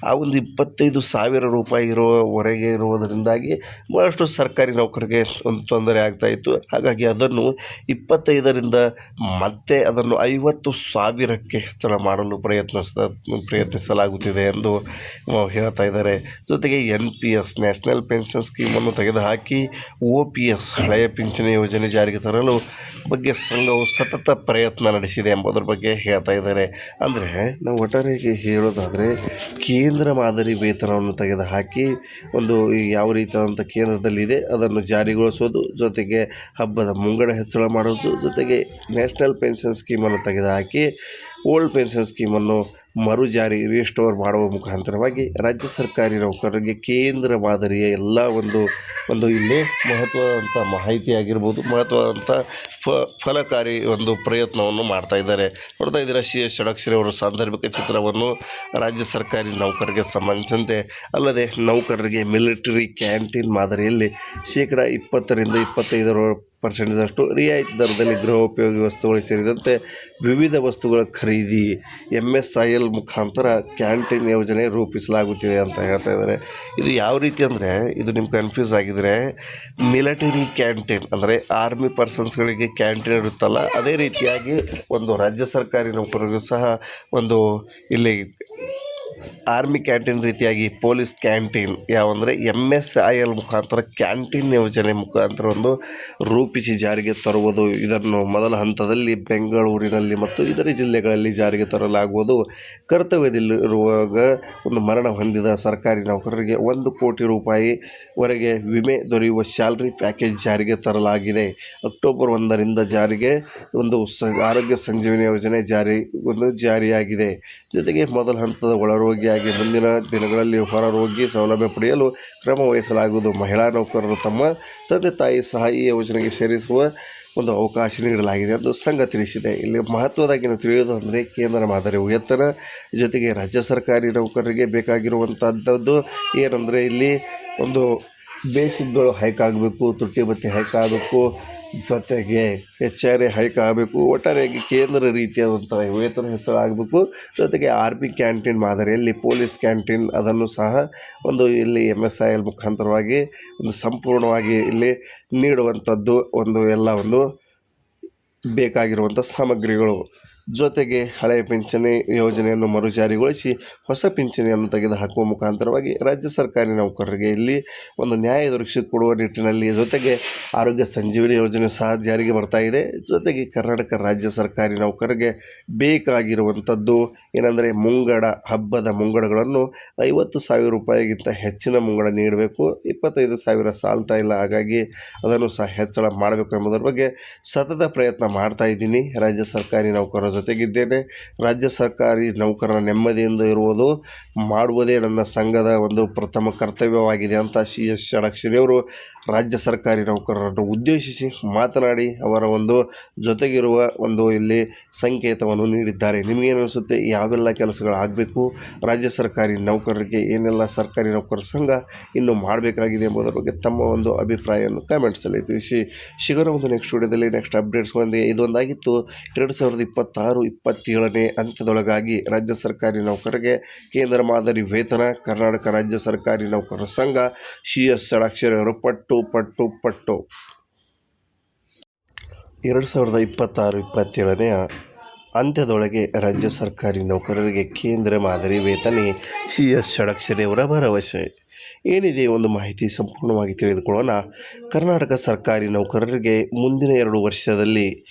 ಆ ಒಂದು 25,000 ರೂಪಾಯಿ ಇರುವವರೆಗೆ ಇರುವುದರಿಂದಾಗಿ ಭಾಳಷ್ಟು ಸರ್ಕಾರಿ ನೌಕರಿಗೆ ಒಂದು ತೊಂದರೆ ಆಗ್ತಾಯಿತ್ತು. ಹಾಗಾಗಿ ಅದನ್ನು 25ರಿಂದ ಮತ್ತೆ ಅದನ್ನು 50,000ಕ್ಕೆ ಹೆಚ್ಚಳ ಮಾಡಲು ಪ್ರಯತ್ನಿಸಲಾಗುತ್ತಿದೆ ಎಂದು ಹೇಳ್ತಾ ಇದ್ದಾರೆ. ಜೊತೆಗೆ NPS ನ್ಯಾಷನಲ್ ಪೆನ್ಷನ್ ಸ್ಕೀಮನ್ನು ತೆಗೆದುಹಾಕಿ OPS ಹಳೆಯ ಪಿಂಚಣಿ ಯೋಜನೆ ಜಾರಿಗೆ ತರಲು ಬಗ್ಗೆ ಸಂಘವು ಸತತ ಪ್ರಯತ್ನ ನಡೆಸಿದೆ ಎಂಬುದರ ಬಗ್ಗೆ ಹೇಳ್ತಾ ಇದ್ದಾರೆ. ಅಂದರೆ ನಾವು ಒಟ್ಟಾರೆಯಾಗಿ ಹೇಳೋದಾದರೆ ಕೇಂದ್ರ ಮಾದರಿ ವೇತನವನ್ನು ತೆಗೆದುಹಾಕಿ ಒಂದು ಯಾವ ರೀತಿಯಾದಂಥ ಕೇಂದ್ರದಲ್ಲಿದೆ ಅದನ್ನು ಜಾರಿಗೊಳಿಸೋದು, ಜೊತೆಗೆ ಹಬ್ಬದ ಮುಂಗಡ ಹೆಚ್ಚಳ ಮಾಡೋದು, ಜೊತೆಗೆ ನ್ಯಾಷನಲ್ ಪೆನ್ಷನ್ ಸ್ಕೀಮನ್ನು ತೆಗೆದುಹಾಕಿ ಓಲ್ಡ್ ಪೆನ್ಷನ್ ಸ್ಕೀಮನ್ನು ಮರುಜಾರಿ ರಿಸ್ಟೋರ್ ಮಾಡುವ ಮುಖಾಂತರವಾಗಿ ರಾಜ್ಯ ಸರ್ಕಾರಿ ನೌಕರರಿಗೆ ಕೇಂದ್ರ ಮಾದರಿಯ ಎಲ್ಲ ಒಂದು ಇಲ್ಲಿ ಮಹತ್ವದಂಥ ಮಾಹಿತಿ ಆಗಿರ್ಬೋದು, ಮಹತ್ವದಂಥ ಫಲಕಾರಿ ಒಂದು ಪ್ರಯತ್ನವನ್ನು ಮಾಡ್ತಾ ಇದ್ದಾರೆ. ನೋಡ್ತಾ ಇದ್ದೀರಾ CS ಷಡಕ್ಷರಿ ಅವರ ಸಾಂದರ್ಭಿಕ ಚಿತ್ರವನ್ನು ರಾಜ್ಯ ಸರ್ಕಾರಿ ನೌಕರರಿಗೆ ಸಂಬಂಧಿಸಿದಂತೆ. ಅಲ್ಲದೆ ನೌಕರರಿಗೆ ಮಿಲಿಟರಿ ಕ್ಯಾಂಟೀನ್ ಮಾದರಿಯಲ್ಲಿ 20% 25% ರಿಯಾಯಿತಿ ದರದಲ್ಲಿ ಗೃಹೋಪಯೋಗಿ ವಸ್ತುಗಳು ಸೇರಿದಂತೆ ವಿವಿಧ ವಸ್ತುಗಳ ಖರೀದಿ MSIL ಮುಖಾಂತರ ಕ್ಯಾಂಟೀನ್ ಯೋಜನೆ ರೂಪಿಸಲಾಗುತ್ತಿದೆ ಅಂತ ಹೇಳ್ತಾ ಇದ್ದಾರೆ. ಇದು ಯಾವ ರೀತಿ ಅಂದರೆ, ಇದು ನಿಮ್ಗೆ ಕನ್ಫ್ಯೂಸ್ ಆಗಿದರೆ, ಮಿಲಿಟರಿ ಕ್ಯಾಂಟೀನ್ ಅಂದರೆ ಆರ್ಮಿ ಪರ್ಸನ್ಸ್ಗಳಿಗೆ ಕ್ಯಾಂಟೀನ್ ಇರುತ್ತಲ್ಲ, ಅದೇ ರೀತಿಯಾಗಿ ಒಂದು ರಾಜ್ಯ ಸರ್ಕಾರಿ ನೌಕರರಿಗೂ ಸಹ ಒಂದು ಇಲ್ಲಿ ಆರ್ಮಿ ಕ್ಯಾಂಟೀನ್ ರೀತಿಯಾಗಿ ಪೊಲೀಸ್ ಕ್ಯಾಂಟೀನ್ ಯಾವಂದರೆ MSIL ಮುಖಾಂತರ ಕ್ಯಾಂಟೀನ್ ಯೋಜನೆ ಮುಖಾಂತರ ಒಂದು ರೂಪಿಸಿ ಜಾರಿಗೆ ತರುವುದು. ಇದನ್ನು ಮೊದಲ ಹಂತದಲ್ಲಿ ಬೆಂಗಳೂರಿನಲ್ಲಿ ಮತ್ತು ಇತರೆ ಜಿಲ್ಲೆಗಳಲ್ಲಿ ಜಾರಿಗೆ ತರಲಾಗುವುದು. ಕರ್ತವ್ಯದಲ್ಲಿರುವಾಗ ಒಂದು ಮರಣ ಹೊಂದಿದ ಸರ್ಕಾರಿ ನೌಕರರಿಗೆ 1 ಕೋಟಿ ರೂಪಾಯಿವರೆಗೆ ವಿಮೆ ದೊರೆಯುವ ಸ್ಯಾಲರಿ ಪ್ಯಾಕೇಜ್ ಜಾರಿಗೆ ತರಲಾಗಿದೆ. ಅಕ್ಟೋಬರ್ 1ರಿಂದ ಜಾರಿಗೆ ಒಂದು ಆರೋಗ್ಯ ಸಂಜೀವಿನಿ ಯೋಜನೆ ಜಾರಿಯಾಗಿದೆ. ಜೊತೆಗೆ ಮೊದಲ ಹಂತದ ಒಳರೋಗಿಯಾಗಿ ಮುಂದಿನ ದಿನಗಳಲ್ಲಿ ಹೊರರೋಗಿ ಸೌಲಭ್ಯ ಪಡೆಯಲು ಕ್ರಮ ವಹಿಸಲಾಗುವುದು. ಮಹಿಳಾ ನೌಕರರು ತಮ್ಮ ತಂದೆ ತಾಯಿ ಸಹ ಈ ಯೋಜನೆಗೆ ಸೇರಿಸುವ ಒಂದು ಅವಕಾಶ ನೀಡಲಾಗಿದೆ ಎಂದು ಸಂಘ ತಿಳಿಸಿದೆ. ಇಲ್ಲಿ ಮಹತ್ವದಾಗಿ ನಾವು ತಿಳಿಯೋದು ಅಂದರೆ ಕೇಂದ್ರ ಮಾದರಿ ವೇತನ ಜೊತೆಗೆ ರಾಜ್ಯ ಸರ್ಕಾರಿ ನೌಕರರಿಗೆ ಬೇಕಾಗಿರುವಂಥದ್ದು ಏನಂದರೆ ಇಲ್ಲಿ ಒಂದು ಬೇಸಿಕ್ಗಳು ಹೈಕ್ ಆಗಬೇಕು, ತುಟ್ಟಿ ಭತ್ಯೆ ಹೈಕ್ ಆಗಬೇಕು, ಜೊತೆಗೆ HRA ಹೈಕ್ ಆಗಬೇಕು. ಒಟ್ಟಾರೆಯಾಗಿ ಕೇಂದ್ರ ರೀತಿಯಾದಂಥ ವೇತನ ಹೆಚ್ಚಳ ಆಗಬೇಕು. ಜೊತೆಗೆ ಆರ್ಮಿ ಕ್ಯಾಂಟೀನ್ ಮಾದರಿಯಲ್ಲಿ ಪೊಲೀಸ್ ಕ್ಯಾಂಟೀನ್ ಅದನ್ನು ಸಹ ಒಂದು ಇಲ್ಲಿ MSIL ಮುಖಾಂತರವಾಗಿ ಒಂದು ಸಂಪೂರ್ಣವಾಗಿ ಇಲ್ಲಿ ನೀಡುವಂಥದ್ದು ಒಂದು ಬೇಕಾಗಿರುವಂಥ ಸಾಮಗ್ರಿಗಳು. ಜೊತೆಗೆ ಹಳೆಯ ಪಿಂಚಣಿ ಯೋಜನೆಯನ್ನು ಮರುಜಾರಿಗೊಳಿಸಿ ಹೊಸ ಪಿಂಚಣಿಯನ್ನು ತೆಗೆದುಹಾಕುವ ಮುಖಾಂತರವಾಗಿ ರಾಜ್ಯ ಸರ್ಕಾರಿ ನೌಕರರಿಗೆ ಇಲ್ಲಿ ಒಂದು ನ್ಯಾಯ ದೊರಕಿಸಿಕೊಡುವ ನಿಟ್ಟಿನಲ್ಲಿ, ಜೊತೆಗೆ ಆರೋಗ್ಯ ಸಂಜೀವಿನಿ ಯೋಜನೆ ಸಹ ಜಾರಿಗೆ ಬರ್ತಾ ಇದೆ. ಜೊತೆಗೆ ಕರ್ನಾಟಕ ರಾಜ್ಯ ಸರ್ಕಾರಿ ನೌಕರರಿಗೆ ಬೇಕಾಗಿರುವಂಥದ್ದು ಏನಂದರೆ ಹಬ್ಬದ ಮುಂಗಡಗಳನ್ನು 50,000 ರೂಪಾಯಿಗಿಂತ ಹೆಚ್ಚಿನ ಮುಂಗಡ ನೀಡಬೇಕು. 25,000 ಸಾಲ್ತಾ ಇಲ್ಲ, ಹಾಗಾಗಿ ಅದನ್ನು ಸಹ ಹೆಚ್ಚಳ ಮಾಡಬೇಕು ಎಂಬುದರ ಬಗ್ಗೆ ಸತತ ಪ್ರಯತ್ನ ಮಾಡ್ತಾ ಇದ್ದೀನಿ. ರಾಜ್ಯ ಸರ್ಕಾರಿ ನೌಕರರ ಜೊತೆಗಿದ್ದೇನೆ. ರಾಜ್ಯ ಸರ್ಕಾರಿ ನೌಕರರ ನೆಮ್ಮದಿಯಿಂದ ಮಾಡುವುದೇ ನನ್ನ ಸಂಘದ ಒಂದು ಪ್ರಥಮ ಕರ್ತವ್ಯವಾಗಿದೆ ಅಂತ CS ಷಡಕ್ಷರಿ ಅವರು ರಾಜ್ಯ ಸರ್ಕಾರಿ ನೌಕರರನ್ನು ಉದ್ದೇಶಿಸಿ ಮಾತನಾಡಿ ಅವರ ಒಂದು ಜೊತೆಗಿರುವ ಇಲ್ಲಿ ಸಂಕೇತವನ್ನು ನೀಡಿದ್ದಾರೆ. ನಿಮಗೇನು ಅನಿಸುತ್ತೆ? ಯಾವೆಲ್ಲ ಕೆಲಸಗಳಾಗಬೇಕು, ರಾಜ್ಯ ಸರ್ಕಾರಿ ನೌಕರರಿಗೆ ಏನೆಲ್ಲ ಸರ್ಕಾರಿ ನೌಕರರ ಸಂಘ ಇನ್ನು ಮಾಡಬೇಕಾಗಿದೆ ಎಂಬುದರ ಬಗ್ಗೆ ತಮ್ಮ ಒಂದು ಅಭಿಪ್ರಾಯವನ್ನು ಕಾಮೆಂಟ್ಸಲ್ಲಿ ತಿಳಿಸಿ. ಸಿಗೋಣ ಒಂದು ನೆಕ್ಸ್ಟ್ ವಿಡಿಯೋದಲ್ಲಿ ನೆಕ್ಸ್ಟ್ ಅಪ್ಡೇಟ್ಸ್ಗಳೊಂದಿಗೆ. ಇದೊಂದಾಗಿತ್ತು 2026-27ನೇ ಅಂತ್ಯದೊಳಗಾಗಿ ರಾಜ್ಯ ಸರ್ಕಾರಿ ನೌಕರರಿಗೆ ಕೇಂದ್ರ ಮಾದರಿ ವೇತನ. ಕರ್ನಾಟಕ ರಾಜ್ಯ ಸರ್ಕಾರಿ ನೌಕರರ ಸಂಘ CS ಷಡಕ್ಷರಿ ಅವರು ಪಟ್ಟು 2026-27ನೇ ಅಂತ್ಯದೊಳಗೆ ರಾಜ್ಯ ಸರ್ಕಾರಿ ನೌಕರರಿಗೆ ಕೇಂದ್ರ ಮಾದರಿ ವೇತನ CS ಷಡಕ್ಷರಿ ಅವರ ಭರವಸೆ. ಏನಿದೆ ಒಂದು ಮಾಹಿತಿ ಸಂಪೂರ್ಣವಾಗಿ ತಿಳಿದುಕೊಳ್ಳೋಣ. ಕರ್ನಾಟಕ ಸರ್ಕಾರಿ ನೌಕರರಿಗೆ ಮುಂದಿನ 2 ವರ್ಷದಲ್ಲಿ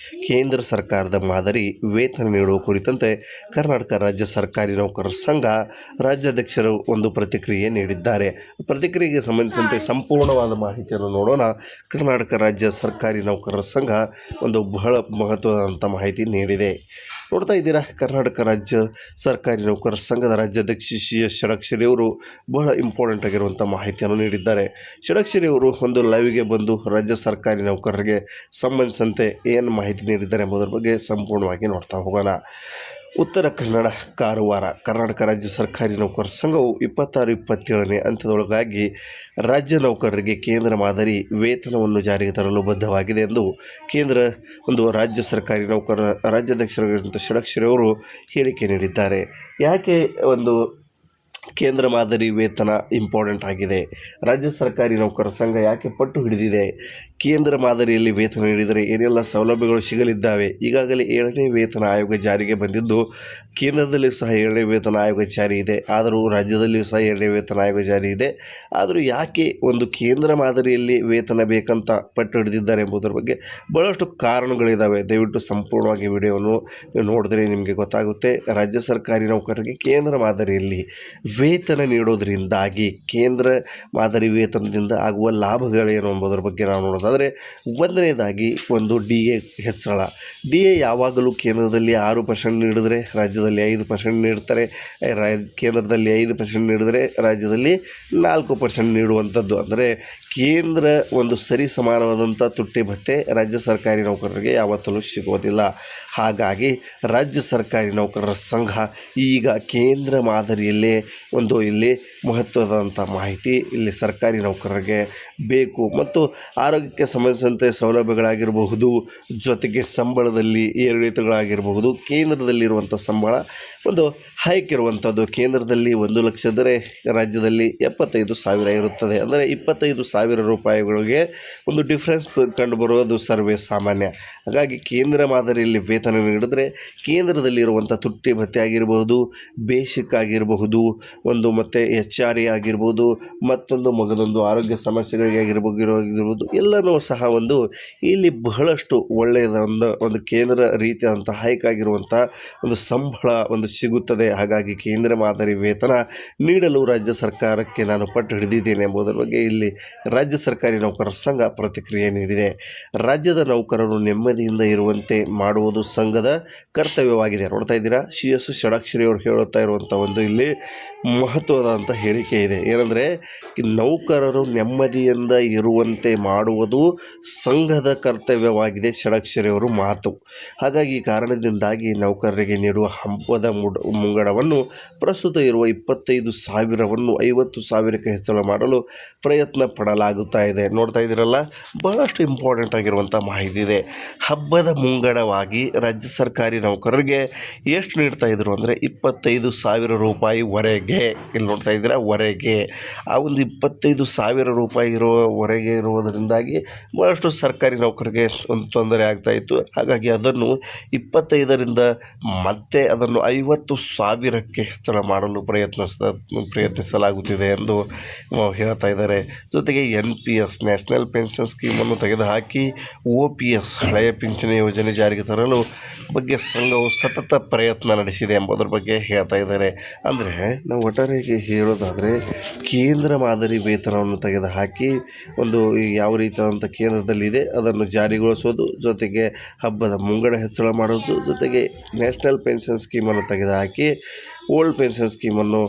ಕೇಂದ್ರ ಸರ್ಕಾರದ ಮಾದರಿ ವೇತನ ನೀಡುವ ಕುರಿತಂತೆ ಕರ್ನಾಟಕ ರಾಜ್ಯ ಸರ್ಕಾರಿ ನೌಕರರ ಸಂಘ ರಾಜ್ಯಾಧ್ಯಕ್ಷರು ಒಂದು ಪ್ರತಿಕ್ರಿಯೆ ನೀಡಿದ್ದಾರೆ. ಪ್ರತಿಕ್ರಿಯೆಗೆ ಸಂಬಂಧಿಸಿದಂತೆ ಸಂಪೂರ್ಣವಾದ ಮಾಹಿತಿಯನ್ನು ನೋಡೋಣ. ಕರ್ನಾಟಕ ರಾಜ್ಯ ಸರ್ಕಾರಿ ನೌಕರರ ಸಂಘ ಒಂದು ಬಹಳ ಮಹತ್ವದಂಥ ಮಾಹಿತಿ ನೀಡಿದೆ. ನೋಡ್ತಾ ಇದ್ದೀರಾ, ಕರ್ನಾಟಕ ರಾಜ್ಯ ಸರ್ಕಾರಿ ನೌಕರರ ಸಂಘದ ರಾಜ್ಯಾಧ್ಯಕ್ಷ CS ಷಡಕ್ಷರಿ ಅವರು ಬಹಳ ಇಂಪಾರ್ಟೆಂಟ್ ಆಗಿರುವಂಥ ಮಾಹಿತಿಯನ್ನು ನೀಡಿದ್ದಾರೆ. ಷಡಕ್ಷರಿ ಅವರು ಒಂದು ಲೈವ್ಗೆ ಬಂದು ರಾಜ್ಯ ಸರ್ಕಾರಿ ನೌಕರರಿಗೆ ಸಂಬಂಧಿಸಿದಂತೆ ಏನು ಮಾಹಿತಿ ನೀಡಿದ್ದಾರೆ ಎಂಬುದರ ಬಗ್ಗೆ ಸಂಪೂರ್ಣವಾಗಿ ನೋಡ್ತಾ ಹೋಗೋಣ. ಉತ್ತರ ಕನ್ನಡ, ಕಾರವಾರ ಕರ್ನಾಟಕ ರಾಜ್ಯ ಸರ್ಕಾರಿ ನೌಕರರ ಸಂಘವು 26-27ನೇ ಅಂತ್ಯದೊಳಗಾಗಿ ರಾಜ್ಯ ನೌಕರರಿಗೆ ಕೇಂದ್ರ ಮಾದರಿ ವೇತನವನ್ನು ಜಾರಿಗೆ ತರಲು ಬದ್ಧವಾಗಿದೆ ಎಂದು ಕೇಂದ್ರ ರಾಜ್ಯ ಸರ್ಕಾರಿ ನೌಕರರ ರಾಜ್ಯಾಧ್ಯಕ್ಷರಾಗಿರುವಂಥ ಷಡಕ್ಷರಿ ಅವರು ಹೇಳಿಕೆ ನೀಡಿದ್ದಾರೆ. ಯಾಕೆ ಕೇಂದ್ರ ಮಾದರಿ ವೇತನ ಇಂಪಾರ್ಟೆಂಟ್ ಆಗಿದೆ. ರಾಜ್ಯ ಸರ್ಕಾರಿ ನೌಕರರ ಸಂಘ ಯಾಕೆ ಪಟ್ಟು ಹಿಡಿದಿದೆ? ಕೇಂದ್ರ ಮಾದರಿಯಲ್ಲಿ ವೇತನ ನೀಡಿದರೆ ಏನೆಲ್ಲ ಸೌಲಭ್ಯಗಳು ಸಿಗಲಿದ್ದಾವೆ? ಈಗಾಗಲೇ 7ನೇ ವೇತನ ಆಯೋಗ ಜಾರಿಗೆ ಬಂದಿದ್ದು, ಕೇಂದ್ರದಲ್ಲಿ ಸಹ 7ನೇ ವೇತನ ಆಯೋಗ ಜಾರಿ ಇದೆ. ಆದರೂ ರಾಜ್ಯದಲ್ಲಿಯೂ ಸಹ 7ನೇ ವೇತನ ಆಯೋಗ ಜಾರಿ ಇದೆ. ಆದರೂ ಯಾಕೆ ಒಂದು ಕೇಂದ್ರ ಮಾದರಿಯಲ್ಲಿ ವೇತನ ಬೇಕಂತ ಪಟ್ಟು ಹಿಡಿದಿದ್ದಾರೆ ಎಂಬುದರ ಬಗ್ಗೆ ಬಹಳಷ್ಟು ಕಾರಣಗಳಿದ್ದಾವೆ. ದಯವಿಟ್ಟು ಸಂಪೂರ್ಣವಾಗಿ ವಿಡಿಯೋವನ್ನು ನೋಡಿದ್ರೆ ನಿಮಗೆ ಗೊತ್ತಾಗುತ್ತೆ. ರಾಜ್ಯ ಸರ್ಕಾರಿ ನೌಕರರಿಗೆ ಕೇಂದ್ರ ಮಾದರಿಯಲ್ಲಿ ವೇತನ ನೀಡೋದರಿಂದಾಗಿ ಕೇಂದ್ರ ಮಾದರಿ ವೇತನದಿಂದ ಆಗುವ ಲಾಭಗಳೇನು ಎಂಬುದರ ಬಗ್ಗೆ ನಾವು ನೋಡೋದಾದರೆ, ಒಂದನೇದಾಗಿ ಒಂದು DA ಹೆಚ್ಚಳ. DA ಯಾವಾಗಲೂ ಕೇಂದ್ರದಲ್ಲಿ 6% ನೀಡಿದರೆ ರಾಜ್ಯದಲ್ಲಿ 5% ನೀಡ್ತಾರೆ. ಕೇಂದ್ರದಲ್ಲಿ 5% ನೀಡಿದರೆ ರಾಜ್ಯದಲ್ಲಿ 4% ನೀಡುವಂಥದ್ದು. ಅಂದರೆ ಕೇಂದ್ರ ಒಂದು ಸರಿ ಸಮಾನವಾದಂಥ ತುಟ್ಟಿ ಭತ್ಯೆ ರಾಜ್ಯ ಸರ್ಕಾರಿ ನೌಕರರಿಗೆ ಯಾವತ್ತೂ ಸಿಗೋದಿಲ್ಲ. ಹಾಗಾಗಿ ರಾಜ್ಯ ಸರ್ಕಾರಿ ನೌಕರರ ಸಂಘ ಈಗ ಕೇಂದ್ರ ಮಾದರಿಯಲ್ಲೇ ಒಂದು ಇಲ್ಲಿ ಮಹತ್ವದಂಥ ಮಾಹಿತಿ ಇಲ್ಲಿ ಸರ್ಕಾರಿ ನೌಕರರಿಗೆ ಬೇಕು. ಮತ್ತು ಆರೋಗ್ಯಕ್ಕೆ ಸಂಬಂಧಿಸಿದಂತೆ ಸೌಲಭ್ಯಗಳಾಗಿರಬಹುದು, ಜೊತೆಗೆ ಸಂಬಳದಲ್ಲಿ ಏರಿಳಿತಗಳಾಗಿರಬಹುದು. ಕೇಂದ್ರದಲ್ಲಿರುವಂಥ ಸಂಬಳ ಒಂದು ಹೈಕ್ ಇರುವಂಥದ್ದು. ಕೇಂದ್ರದಲ್ಲಿ 1 ಲಕ್ಷ ಇದ್ದರೆ ರಾಜ್ಯದಲ್ಲಿ 75,000 ಇರುತ್ತದೆ. ಅಂದರೆ 25,000 ರೂಪಾಯಿಗಳಿಗೆ ಒಂದು ಡಿಫ್ರೆನ್ಸ್ ಕಂಡುಬರುವುದು ಸರ್ವೇ ಸಾಮಾನ್ಯ. ಹಾಗಾಗಿ ಕೇಂದ್ರ ಮಾದರಿಯಲ್ಲಿ ವೇತನ ನೀಡಿದ್ರೆ ಕೇಂದ್ರದಲ್ಲಿರುವಂಥ ತುಟ್ಟಿ ಭತ್ಯೆ ಆಗಿರಬಹುದು, ಬೇಸಿಕ್ ಆಗಿರಬಹುದು, ಒಂದು ಮತ್ತು HRA ಆಗಿರ್ಬೋದು, ಮತ್ತೊಂದು ಮಗದೊಂದು ಆರೋಗ್ಯ ಸಮಸ್ಯೆಗಳಿಗೆ ಆಗಿರ್ಬೋದು ಎಲ್ಲನೂ ಸಹ ಒಂದು ಇಲ್ಲಿ ಬಹಳಷ್ಟು ಒಳ್ಳೆಯದ ಒಂದು ಕೇಂದ್ರ ರೀತಿಯಾದಂಥ ಹೈಕ್ ಆಗಿರುವಂಥ ಒಂದು ಸಂಬಳ ಒಂದು ಸಿಗುತ್ತದೆ. ಹಾಗಾಗಿ ಕೇಂದ್ರ ಮಾದರಿ ವೇತನ ನೀಡಲು ರಾಜ್ಯ ಸರ್ಕಾರಕ್ಕೆ ನಾನು ಪಟ್ಟು ಹಿಡಿದಿದ್ದೇನೆ ಎಂಬುದರ ಬಗ್ಗೆ ಇಲ್ಲಿ ರಾಜ್ಯ ಸರ್ಕಾರಿ ನೌಕರರ ಸಂಘ ಪ್ರತಿಕ್ರಿಯೆ ನೀಡಿದೆ. ರಾಜ್ಯದ ನೌಕರರು ನೆಮ್ಮದಿಯಿಂದ ಇರುವಂತೆ ಮಾಡುವುದು ಸಂಘದ ಕರ್ತವ್ಯವಾಗಿದೆ. ನೋಡ್ತಾ ಇದ್ದೀರಾ, CS ಷಡಾಕ್ಷರಿ ಅವರು ಹೇಳುತ್ತಾ ಇರುವಂಥ ಒಂದು ಇಲ್ಲಿ ಮಹತ್ವದಂಥ ಹೇಳಿಕೆ ಇದೆ. ಏನಂದರೆ, ನೌಕರರು ನೆಮ್ಮದಿಯಿಂದ ಇರುವಂತೆ ಮಾಡುವುದು ಸಂಘದ ಕರ್ತವ್ಯವಾಗಿದೆ, ಷಡಾಕ್ಷರಿ ಅವರು ಮಾತು. ಹಾಗಾಗಿ ಈ ಕಾರಣದಿಂದಾಗಿ ನೌಕರರಿಗೆ ನೀಡುವ ಹಬ್ಬದ ಮುಂಗಡವನ್ನು ಪ್ರಸ್ತುತ ಇರುವ 25,000ವನ್ನು 50,000ಕ್ಕೆ ಹೆಚ್ಚಳ ಮಾಡಲು ಪ್ರಯತ್ನ ಪಡಲಾಗುತ್ತಾ ಇದೆ. ನೋಡ್ತಾ ಇದ್ದೀರಲ್ಲ, ಬಹಳಷ್ಟು ಇಂಪಾರ್ಟೆಂಟ್ ಆಗಿರುವಂಥ ಮಾಹಿತಿ ಇದೆ. ಹಬ್ಬದ ಮುಂಗಡವಾಗಿ ರಾಜ್ಯ ಸರ್ಕಾರಿ ನೌಕರರಿಗೆ ಎಷ್ಟು ನೀಡ್ತಾ ಇದ್ರು ಅಂದರೆ 25,000 ರೂಪಾಯಿವರೆಗೆ. ಇಲ್ಲಿ ನೋಡ್ತಾ ಇದ್ದೀರಾ, ವರೆಗೆ ಆ ಒಂದು 25,000 ರೂಪಾಯಿ ಇರುವವರೆಗೆ ಇರುವುದರಿಂದಾಗಿ ಬಹಳಷ್ಟು ಸರ್ಕಾರಿ ನೌಕರಿಗೆ ಒಂದು ತೊಂದರೆ ಆಗ್ತಾಯಿತ್ತು. ಹಾಗಾಗಿ ಅದನ್ನು 25ರಿಂದ ಮತ್ತೆ ಅದನ್ನು 50,000ಕ್ಕೆ ಹೆಚ್ಚಳ ಮಾಡಲು ಪ್ರಯತ್ನಿಸಲಾಗುತ್ತಿದೆ ಎಂದು ಹೇಳ್ತಾ ಇದ್ದಾರೆ. ಜೊತೆಗೆ NPS ನ್ಯಾಷನಲ್ ಪೆನ್ಷನ್ ಸ್ಕೀಮನ್ನು ತೆಗೆದುಹಾಕಿ OPS ಹಳೆಯ ಪಿಂಚಣಿ ಯೋಜನೆ ಜಾರಿಗೆ ತರಲು ಬಗ್ಗೆ ಸಂಘವು ಸತತ ಪ್ರಯತ್ನ ನಡೆಸಿದೆ ಎಂಬುದರ ಬಗ್ಗೆ ಹೇಳ್ತಾ ಇದ್ದಾರೆ. ಅಂದರೆ ನಾವು ಒಟ್ಟಾರೆಯಾಗಿ ಹೇಳೋದಾದರೆ, ಕೇಂದ್ರ ಮಾದರಿ ವೇತನವನ್ನು ತೆಗೆದುಹಾಕಿ ಒಂದು ಯಾವ ರೀತಿಯಾದಂಥ ಕೇಂದ್ರದಲ್ಲಿದೆ ಅದನ್ನು ಜಾರಿಗೊಳಿಸೋದು, ಜೊತೆಗೆ ಹಬ್ಬದ ಮುಂಗಡ ಹೆಚ್ಚಳ ಮಾಡೋದು, ಜೊತೆಗೆ ನ್ಯಾಷನಲ್ ಪೆನ್ಷನ್ ಸ್ಕೀಮನ್ನು ತೆಗೆದುಹಾಕಿ ಓಲ್ಡ್ ಪೆನ್ಷನ್ ಸ್ಕೀಮನ್ನು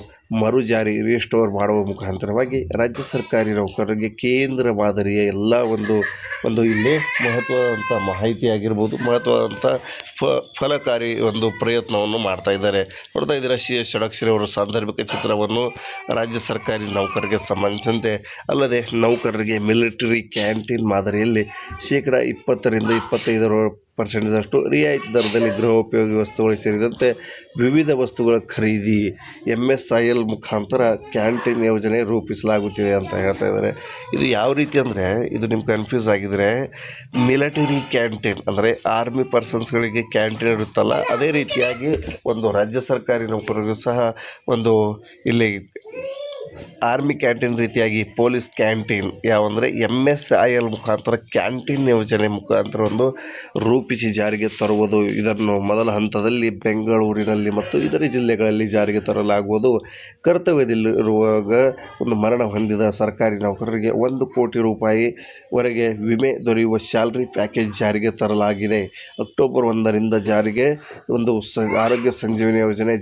ಮರುಜಾರಿ ರಿಸ್ಟೋರ್ ಮಾಡುವ ಮುಖಾಂತರವಾಗಿ ರಾಜ್ಯ ಸರ್ಕಾರಿ ನೌಕರರಿಗೆ ಕೇಂದ್ರ ಮಾದರಿಯ ಎಲ್ಲ ಒಂದು ಇಲ್ಲಿ ಮಹತ್ವದಂಥ ಮಾಹಿತಿ ಆಗಿರ್ಬೋದು, ಮಹತ್ವದಂಥ ಫಲಕಾರಿ ಒಂದು ಪ್ರಯತ್ನವನ್ನು ಮಾಡ್ತಾ ಇದ್ದಾರೆ. ನೋಡ್ತಾ ಇದ್ದೀರಾ, CS ಷಡಾಕ್ಷರಿ ಅವರ ಸಾಂದರ್ಭಿಕ ಚಿತ್ರವನ್ನು ರಾಜ್ಯ ಸರ್ಕಾರಿ ನೌಕರರಿಗೆ ಸಂಬಂಧಿಸಿದಂತೆ. ಅಲ್ಲದೆ ನೌಕರರಿಗೆ ಮಿಲಿಟರಿ ಕ್ಯಾಂಟೀನ್ ಮಾದರಿಯಲ್ಲಿ 20% 25% ರಿಯಾಯಿತಿ ದರದಲ್ಲಿ ಗೃಹೋಪಯೋಗಿ ವಸ್ತುಗಳು ಸೇರಿದಂತೆ ವಿವಿಧ ವಸ್ತುಗಳ ಖರೀದಿ MSIL ಮುಖಾಂತರ ಕ್ಯಾಂಟೀನ್ ಯೋಜನೆ ರೂಪಿಸಲಾಗುತ್ತಿದೆ ಅಂತ ಹೇಳ್ತಾ ಇದ್ದಾರೆ. ಇದು ಯಾವ ರೀತಿ ಅಂದರೆ, ಇದು ನಿಮ್ಗೆ ಕನ್ಫ್ಯೂಸ್ ಆಗಿದರೆ, ಮಿಲಿಟರಿ ಕ್ಯಾಂಟೀನ್ ಅಂದರೆ ಆರ್ಮಿ ಪರ್ಸನ್ಸ್ಗಳಿಗೆ ಕ್ಯಾಂಟೀನ್ ಇರುತ್ತಲ್ಲ, ಅದೇ ರೀತಿಯಾಗಿ ಒಂದು ರಾಜ್ಯ ಸರ್ಕಾರಿ ನೌಕರರಿಗೂ ಸಹ ಒಂದು ಇಲ್ಲಿ ಆರ್ಮಿ ಕ್ಯಾಂಟೀನ್ ರೀತಿಯಾಗಿ ಪೊಲೀಸ್ ಕ್ಯಾಂಟೀನ್ ಯಾವಂದರೆ MSIL ಮುಖಾಂತರ ಕ್ಯಾಂಟೀನ್ ಯೋಜನೆ ಮುಖಾಂತರ ಒಂದು ರೂಪಿಸಿ ಜಾರಿಗೆ ತರುವುದು. ಇದನ್ನು ಮೊದಲ ಹಂತದಲ್ಲಿ ಬೆಂಗಳೂರಿನಲ್ಲಿ ಮತ್ತು ಇತರೆ ಜಿಲ್ಲೆಗಳಲ್ಲಿ ಜಾರಿಗೆ ತರಲಾಗುವುದು. ಕರ್ತವ್ಯದಲ್ಲಿರುವಾಗ ಒಂದು ಮರಣ ಹೊಂದಿದ ಸರ್ಕಾರಿ ನೌಕರರಿಗೆ 1 ಕೋಟಿ ರೂಪಾಯಿವರೆಗೆ ವಿಮೆ ದೊರೆಯುವ ಸ್ಯಾಲರಿ ಪ್ಯಾಕೇಜ್ ಜಾರಿಗೆ ತರಲಾಗಿದೆ. ಅಕ್ಟೋಬರ್ 1ರಿಂದ ಜಾರಿಗೆ ಒಂದು ಆರೋಗ್ಯ ಸಂಜೀವಿನಿ ಯೋಜನೆ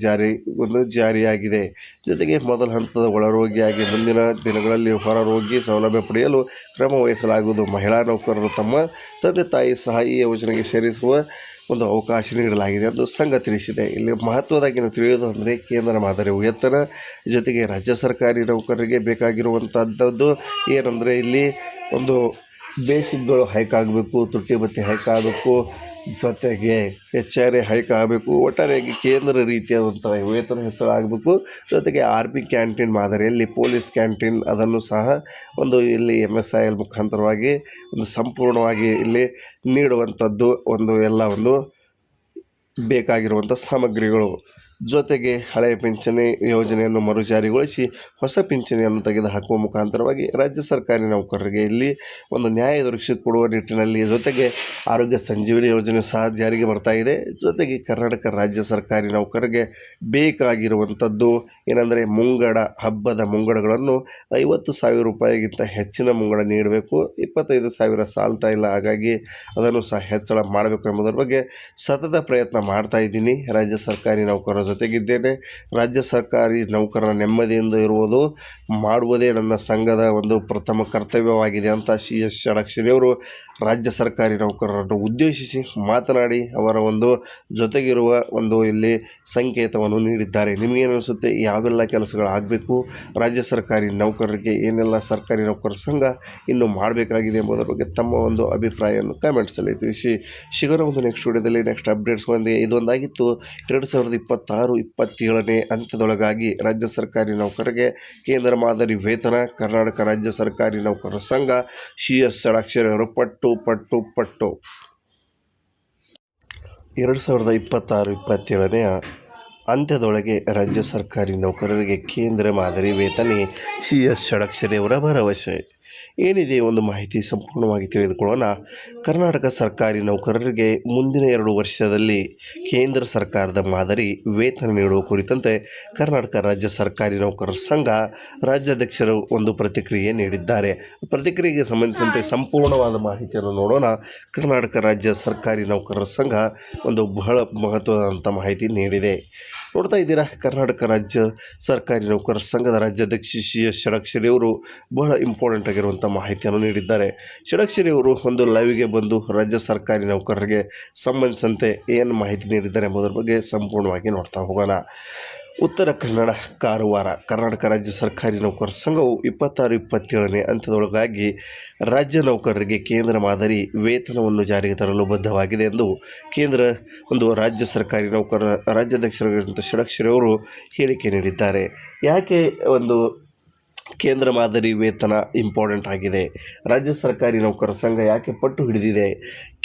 ಜಾರಿಯಾಗಿದೆ. ಜೊತೆಗೆ ಮೊದಲ ಹಂತದ ಒಳರೋಗಿಯಾಗಿ ಮುಂದಿನ ದಿನಗಳಲ್ಲಿ ಹೊರರೋಗಿ ಸೌಲಭ್ಯ ಪಡೆಯಲು ಕ್ರಮ ವಹಿಸಲಾಗುವುದು. ಮಹಿಳಾ ನೌಕರರು ತಮ್ಮ ತಂದೆ ತಾಯಿ ಸಹ ಈ ಯೋಜನೆಗೆ ಸೇರಿಸುವ ಒಂದು ಅವಕಾಶ ನೀಡಲಾಗಿದೆ ಎಂದು ಸಂಘ ತಿಳಿಸಿದೆ. ಇಲ್ಲಿ ಮಹತ್ವದಾಗಿ ನಾವು ತಿಳಿಯೋದು ಅಂದರೆ, ಕೇಂದ್ರ ಮಾದರಿ ವೇತನ ಜೊತೆಗೆ ರಾಜ್ಯ ಸರ್ಕಾರಿ ನೌಕರರಿಗೆ ಬೇಕಾಗಿರುವಂಥದ್ದು ಏನಂದರೆ, ಇಲ್ಲಿ ಒಂದು ಬೇಸಿಕ್ಗಳು ಹೈಕ್ ಆಗಬೇಕು, ತುಟ್ಟಿ ಭತ್ಯೆ ಹೈಕ್ ಆಗಬೇಕು, ಜೊತೆಗೆ ಹೆಚ್ಚುವರಿ ಹೈಕ್ ಆಗಬೇಕು. ಒಟ್ಟಾರೆಯಾಗಿ ಕೇಂದ್ರ ರೀತಿಯಾದಂಥ ವೇತನ ಹೆಚ್ಚಳ ಆಗಬೇಕು. ಜೊತೆಗೆ ಆರ್ಮಿ ಕ್ಯಾಂಟೀನ್ ಮಾದರಿಯಲ್ಲಿ ಪೊಲೀಸ್ ಕ್ಯಾಂಟೀನ್ ಅದನ್ನು ಸಹ ಒಂದು ಇಲ್ಲಿ MSIL ಮುಖಾಂತರವಾಗಿ ಒಂದು ಸಂಪೂರ್ಣವಾಗಿ ಇಲ್ಲಿ ನೀಡುವಂಥದ್ದು ಒಂದು ಬೇಕಾಗಿರುವಂಥ ಸಾಮಗ್ರಿಗಳು. ಜೊತೆಗೆ ಹಳೆಯ ಪಿಂಚಣಿ ಯೋಜನೆಯನ್ನು ಮರುಜಾರಿಗೊಳಿಸಿ ಹೊಸ ಪಿಂಚಣಿಯನ್ನು ತೆಗೆದುಹಾಕುವ ಮುಖಾಂತರವಾಗಿ ರಾಜ್ಯ ಸರ್ಕಾರಿ ನೌಕರರಿಗೆ ಇಲ್ಲಿ ಒಂದು ನ್ಯಾಯ ದೊರಕಿಸಿಕೊಡುವ ನಿಟ್ಟಿನಲ್ಲಿ, ಜೊತೆಗೆ ಆರೋಗ್ಯ ಸಂಜೀವಿನಿ ಯೋಜನೆ ಸಹ ಜಾರಿಗೆ ಬರ್ತಾ ಇದೆ. ಜೊತೆಗೆ ಕರ್ನಾಟಕ ರಾಜ್ಯ ಸರ್ಕಾರಿ ನೌಕರರಿಗೆ ಬೇಕಾಗಿರುವಂಥದ್ದು ಏನಂದರೆ ಹಬ್ಬದ ಮುಂಗಡಗಳನ್ನು 50,000 ರೂಪಾಯಿಗಿಂತ ಹೆಚ್ಚಿನ ಮುಂಗಡ ನೀಡಬೇಕು. 25,000 ಸಾಲ್ತಾ ಇಲ್ಲ, ಹಾಗಾಗಿ ಅದನ್ನು ಸಹ ಹೆಚ್ಚಳ ಮಾಡಬೇಕು ಎಂಬುದರ ಬಗ್ಗೆ ಸತತ ಪ್ರಯತ್ನ ಮಾಡ್ತಾ ಇದ್ದೀನಿ. ರಾಜ್ಯ ಸರ್ಕಾರಿ ನೌಕರರ ಜೊತೆಗಿದ್ದೇನೆ. ರಾಜ್ಯ ಸರ್ಕಾರಿ ನೌಕರರ ನೆಮ್ಮದಿಯಿಂದ ಮಾಡುವುದೇ ನನ್ನ ಸಂಘದ ಒಂದು ಪ್ರಥಮ ಕರ್ತವ್ಯವಾಗಿದೆ ಅಂತ CS ಷಡಕ್ಷರಿಯವರು ರಾಜ್ಯ ಸರ್ಕಾರಿ ನೌಕರರನ್ನು ಉದ್ದೇಶಿಸಿ ಮಾತನಾಡಿ ಅವರ ಜೊತೆಗಿರುವ ಇಲ್ಲಿ ಸಂಕೇತವನ್ನು ನೀಡಿದ್ದಾರೆ. ನಿಮಗೇನು ಅನಿಸುತ್ತೆ? ಯಾವೆಲ್ಲ ಕೆಲಸಗಳು ಆಗಬೇಕು, ರಾಜ್ಯ ಸರ್ಕಾರಿ ನೌಕರರಿಗೆ ಏನೆಲ್ಲ ಸರ್ಕಾರಿ ನೌಕರರ ಸಂಘ ಇನ್ನು ಮಾಡಬೇಕಾಗಿದೆ ಎಂಬುದರ ಬಗ್ಗೆ ತಮ್ಮ ಅಭಿಪ್ರಾಯವನ್ನು ಕಾಮೆಂಟ್ಸಲ್ಲಿ ತಿಳಿಸಿ. ಸಿಗೋಣ ನೆಕ್ಸ್ಟ್ ವಿಡಿಯೋದಲ್ಲಿ ನೆಕ್ಸ್ಟ್ ಅಪ್ಡೇಟ್ಸ್ಗಳೊಂದಿಗೆ. ಇದೊಂದಾಗಿತ್ತು 2026-27ನೇ ಅಂತ್ಯದೊಳಗಾಗಿ ರಾಜ್ಯ ಸರ್ಕಾರಿ ನೌಕರರಿಗೆ ಕೇಂದ್ರ ಮಾದರಿ ವೇತನ. ಕರ್ನಾಟಕ ರಾಜ್ಯ ಸರ್ಕಾರಿ ನೌಕರರ ಸಂಘ CS ಷಡಕ್ಷರಿಯವರು ಪಟ್ಟು 2026-27ನೇ ಅಂತ್ಯದೊಳಗೆ ರಾಜ್ಯ ಸರ್ಕಾರಿ ನೌಕರರಿಗೆ ಕೇಂದ್ರ ಮಾದರಿ ವೇತನ. CS ಷಡಕ್ಷರಿಯವರ ಭರವಸೆ ಏನಿದೆ ಮಾಹಿತಿ ಸಂಪೂರ್ಣವಾಗಿ ತಿಳಿದುಕೊಳ್ಳೋಣ. ಕರ್ನಾಟಕ ಸರ್ಕಾರಿ ನೌಕರರಿಗೆ ಮುಂದಿನ 2 ವರ್ಷದಲ್ಲಿ ಕೇಂದ್ರ ಸರ್ಕಾರದ ಮಾದರಿ ವೇತನ ನೀಡುವ ಕುರಿತಂತೆ ಕರ್ನಾಟಕ ರಾಜ್ಯ ಸರ್ಕಾರಿ ನೌಕರರ ಸಂಘ ರಾಜ್ಯಾಧ್ಯಕ್ಷರು ಪ್ರತಿಕ್ರಿಯೆ ನೀಡಿದ್ದಾರೆ. ಪ್ರತಿಕ್ರಿಯೆಗೆ ಸಂಬಂಧಿಸಿದಂತೆ ಸಂಪೂರ್ಣವಾದ ಮಾಹಿತಿಯನ್ನು ನೋಡೋಣ. ಕರ್ನಾಟಕ ರಾಜ್ಯ ಸರ್ಕಾರಿ ನೌಕರರ ಸಂಘ ಬಹಳ ಮಹತ್ವದಂಥ ಮಾಹಿತಿ ನೀಡಿದೆ. ನೋಡ್ತಾ ಇದ್ದೀರಾ, ಕರ್ನಾಟಕ ರಾಜ್ಯ ಸರ್ಕಾರಿ ನೌಕರರ ಸಂಘದ ರಾಜ್ಯಾಧ್ಯಕ್ಷ CS ಷಡಕ್ಷರಿಯವರು ಬಹಳ ಇಂಪಾರ್ಟೆಂಟ್ ಆಗಿರುವಂಥ ಮಾಹಿತಿಯನ್ನು ನೀಡಿದ್ದಾರೆ. ಷಡಕ್ಷರಿಯವರು ಲೈವ್ಗೆ ಬಂದು ರಾಜ್ಯ ಸರ್ಕಾರಿ ನೌಕರರಿಗೆ ಸಂಬಂಧಿಸಿದಂತೆ ಏನು ಮಾಹಿತಿ ನೀಡಿದ್ದಾರೆ ಎಂಬುದರ ಬಗ್ಗೆ ಸಂಪೂರ್ಣವಾಗಿ ನೋಡ್ತಾ ಹೋಗೋಣ. ಉತ್ತರ ಕನ್ನಡ, ಕಾರವಾರ. ಕರ್ನಾಟಕ ರಾಜ್ಯ ಸರ್ಕಾರಿ ನೌಕರರ ಸಂಘವು 26-27ನೇ ಅಂತ್ಯದೊಳಗಾಗಿ ರಾಜ್ಯ ನೌಕರರಿಗೆ ಕೇಂದ್ರ ಮಾದರಿ ವೇತನವನ್ನು ಜಾರಿಗೆ ತರಲು ಬದ್ಧವಾಗಿದೆ ಎಂದು ಕೇಂದ್ರ ರಾಜ್ಯ ಸರ್ಕಾರಿ ನೌಕರರ ರಾಜ್ಯಾಧ್ಯಕ್ಷರಾಗಿರುವಂಥ ಷಡಕ್ಷರಿಯವರು ಹೇಳಿಕೆ ನೀಡಿದ್ದಾರೆ. ಯಾಕೆ ಕೇಂದ್ರ ಮಾದರಿ ವೇತನ ಇಂಪಾರ್ಟೆಂಟ್ ಆಗಿದೆ? ರಾಜ್ಯ ಸರ್ಕಾರಿ ನೌಕರರ ಸಂಘ ಯಾಕೆ ಪಟ್ಟು ಹಿಡಿದಿದೆ?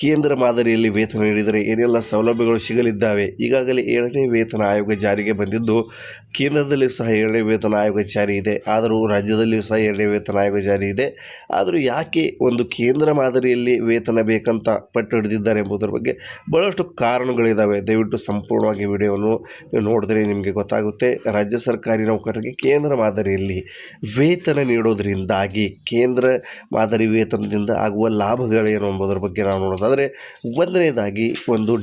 ಕೇಂದ್ರ ಮಾದರಿಯಲ್ಲಿ ವೇತನ ನೀಡಿದರೆ ಏನೆಲ್ಲ ಸೌಲಭ್ಯಗಳು ಸಿಗಲಿದ್ದಾವೆ? ಈಗಾಗಲೇ 7ನೇ ವೇತನ ಆಯೋಗ ಜಾರಿಗೆ ಬಂದಿದ್ದು, ಕೇಂದ್ರದಲ್ಲಿ ಸಹ 7ನೇ ವೇತನ ಆಯೋಗ ಜಾರಿ ಇದೆ, ಆದರೂ ರಾಜ್ಯದಲ್ಲಿಯೂ ಸಹ 7ನೇ ವೇತನ ಆಯೋಗ ಜಾರಿ ಇದೆ. ಆದರೂ ಯಾಕೆ ಕೇಂದ್ರ ಮಾದರಿಯಲ್ಲಿ ವೇತನ ಬೇಕಂತ ಪಟ್ಟು ಹಿಡಿದಿದ್ದಾರೆ ಎಂಬುದರ ಬಗ್ಗೆ ಬಹಳಷ್ಟು ಕಾರಣಗಳಿದ್ದಾವೆ. ದಯವಿಟ್ಟು ಸಂಪೂರ್ಣವಾಗಿ ವಿಡಿಯೋವನ್ನು ನೋಡಿದ್ರೆ ನಿಮಗೆ ಗೊತ್ತಾಗುತ್ತೆ. ರಾಜ್ಯ ಸರ್ಕಾರಿ ನೌಕರರಿಗೆ ಕೇಂದ್ರ ಮಾದರಿಯಲ್ಲಿ ವೇತನ ನೀಡೋದರಿಂದಾಗಿ ಕೇಂದ್ರ ಮಾದರಿ ವೇತನದಿಂದ ಆಗುವ ಲಾಭಗಳೇನು ಎಂಬುದರ ಬಗ್ಗೆ ನಾವು ನೋಡೋದಾದರೆ, ಒಂದನೇದಾಗಿ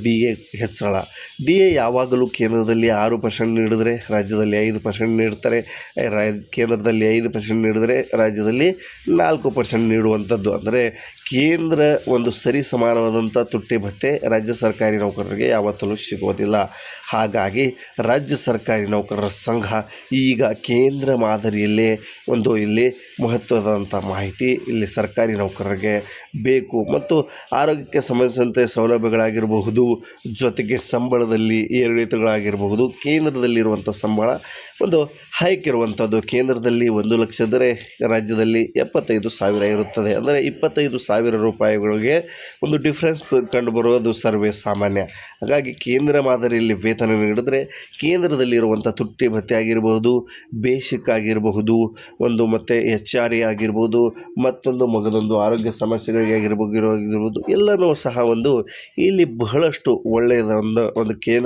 DA ಹೆಚ್ಚಳ. DA ಯಾವಾಗಲೂ ಕೇಂದ್ರದಲ್ಲಿ 6% ನೀಡಿದರೆ ರಾಜ್ಯದಲ್ಲಿ 5% ನೀಡ್ತಾರೆ, ಕೇಂದ್ರದಲ್ಲಿ 5% ನೀಡಿದರೆ ರಾಜ್ಯದಲ್ಲಿ 4% ನೀಡುವಂಥದ್ದು. ಅಂದರೆ ಕೇಂದ್ರ ಸರಿ ಸಮಾನವಾದಂಥ ತುಟ್ಟಿ ಭತ್ಯೆ ರಾಜ್ಯ ಸರ್ಕಾರಿ ನೌಕರರಿಗೆ ಯಾವತ್ತೂ ಸಿಗೋದಿಲ್ಲ. ಹಾಗಾಗಿ ರಾಜ್ಯ ಸರ್ಕಾರಿ ನೌಕರರ ಸಂಘ ಈಗ ಕೇಂದ್ರ ಮಾದರಿಯಲ್ಲೇ ಇಲ್ಲಿ ಮಹತ್ವದಂಥ ಮಾಹಿತಿ ಇಲ್ಲಿ ಸರ್ಕಾರಿ ನೌಕರರಿಗೆ ಬೇಕು. ಮತ್ತು ಆರೋಗ್ಯಕ್ಕೆ ಸಂಬಂಧಿಸಿದಂತೆ ಸೌಲಭ್ಯಗಳಾಗಿರಬಹುದು, ಜೊತೆಗೆ ಸಂಬಳದಲ್ಲಿ ಏರಿಳಿತಗಳಾಗಿರಬಹುದು. ಕೇಂದ್ರದಲ್ಲಿರುವಂಥ ಸಂಬಳ ಹೈಕ್ ಇರುವಂಥದ್ದು. ಕೇಂದ್ರದಲ್ಲಿ 1 ಲಕ್ಷ ಇದ್ದರೆ ರಾಜ್ಯದಲ್ಲಿ 75,000 ಇರುತ್ತದೆ. ಅಂದರೆ 25,000 ರೂಪಾಯಿಗಳಿಗೆ ಡಿಫ್ರೆನ್ಸ್ ಕಂಡುಬರುವುದು ಸರ್ವೇ ಸಾಮಾನ್ಯ. ಹಾಗಾಗಿ ಕೇಂದ್ರ ಮಾದರಿಯಲ್ಲಿ ವೇತನ ನೀಡಿದರೆ ಕೇಂದ್ರದಲ್ಲಿರುವಂಥ ತುಟ್ಟಿ ಭತ್ಯೆ ಆಗಿರಬಹುದು, ಬೇಸಿಕ್ ಆಗಿರಬಹುದು, ಮತ್ತು HRA ಆಗಿರ್ಬೋದು, ಮಗದೊಂದು ಆರೋಗ್ಯ ಸಮಸ್ಯೆಗಳಿಗೆ ಆಗಿರ್ಬೋದು ಎಲ್ಲನೂ ಸಹ ಇಲ್ಲಿ ಬಹಳಷ್ಟು ಒಳ್ಳೆಯದ ಕೇಂದ್ರ